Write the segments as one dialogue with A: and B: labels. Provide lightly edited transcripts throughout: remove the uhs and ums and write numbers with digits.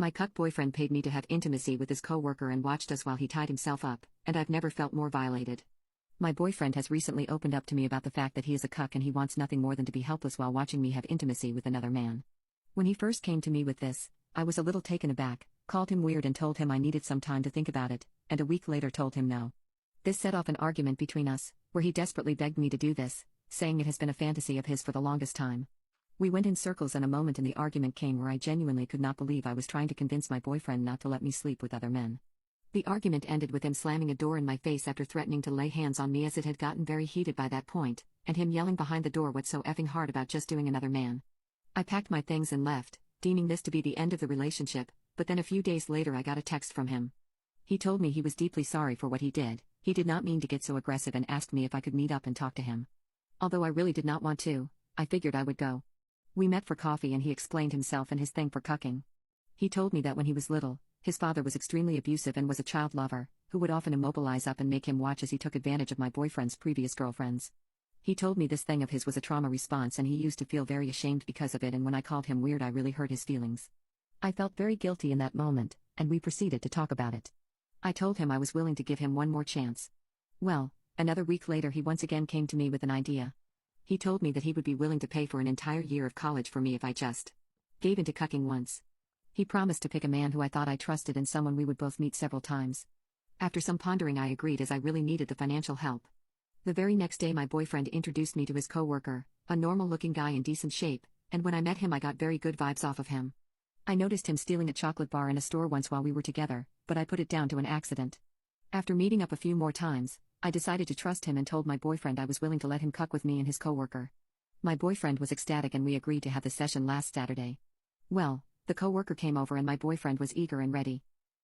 A: My cuck boyfriend paid me to have intimacy with his coworker and watched us while he tied himself up, and I've never felt more violated. My boyfriend has recently opened up to me about the fact that he is a cuck and he wants nothing more than to be helpless while watching me have intimacy with another man. When he first came to me with this, I was a little taken aback, called him weird and told him I needed some time to think about it, and a week later told him no. This set off an argument between us, where he desperately begged me to do this, saying it has been a fantasy of his for the longest time. We went in circles and a moment in the argument came where I genuinely could not believe I was trying to convince my boyfriend not to let me sleep with other men. The argument ended with him slamming a door in my face after threatening to lay hands on me as it had gotten very heated by that point, and him yelling behind the door what's so effing hard about just doing another man. I packed my things and left, deeming this to be the end of the relationship, but then a few days later I got a text from him. He told me he was deeply sorry for what he did. He did not mean to get so aggressive and asked me if I could meet up and talk to him. Although I really did not want to, I figured I would go. We met for coffee and he explained himself and his thing for cucking. He told me that when he was little, his father was extremely abusive and was a child lover, who would often immobilize up and make him watch as he took advantage of my boyfriend's previous girlfriends. He told me this thing of his was a trauma response and he used to feel very ashamed because of it, and when I called him weird I really hurt his feelings. I felt very guilty in that moment, and we proceeded to talk about it. I told him I was willing to give him one more chance. Well, another week later he once again came to me with an idea. He told me that he would be willing to pay for an entire year of college for me if I just gave into cucking once. He promised to pick a man who I thought I trusted and someone we would both meet several times. After some pondering I agreed as I really needed the financial help. The very next day my boyfriend introduced me to his coworker, a normal-looking guy in decent shape, and when I met him I got very good vibes off of him. I noticed him stealing a chocolate bar in a store once while we were together, but I put it down to an accident. After meeting up a few more times, I decided to trust him and told my boyfriend I was willing to let him cuck with me and his coworker. My boyfriend was ecstatic and we agreed to have the session last Saturday. Well, the coworker came over and my boyfriend was eager and ready.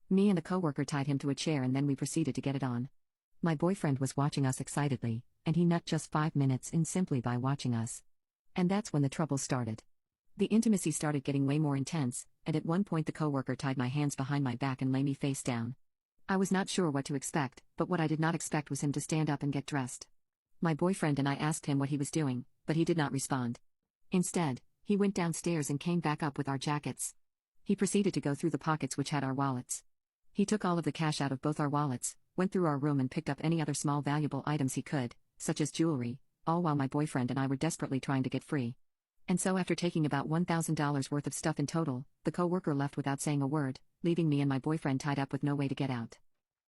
A: Me and the coworker tied him to a chair and then we proceeded to get it on. My boyfriend was watching us excitedly, and he nut just 5 minutes in simply by watching us. And that's when the trouble started. The intimacy started getting way more intense, and at one point the coworker tied my hands behind my back and lay me face down. I was not sure what to expect, but what I did not expect was him to stand up and get dressed. My boyfriend and I asked him what he was doing, but he did not respond. Instead, he went downstairs and came back up with our jackets. He proceeded to go through the pockets which had our wallets. He took all of the cash out of both our wallets, went through our room and picked up any other small valuable items he could, such as jewelry, all while my boyfriend and I were desperately trying to get free. And so after taking about $1,000 worth of stuff in total, the coworker left without saying a word, leaving me and my boyfriend tied up with no way to get out.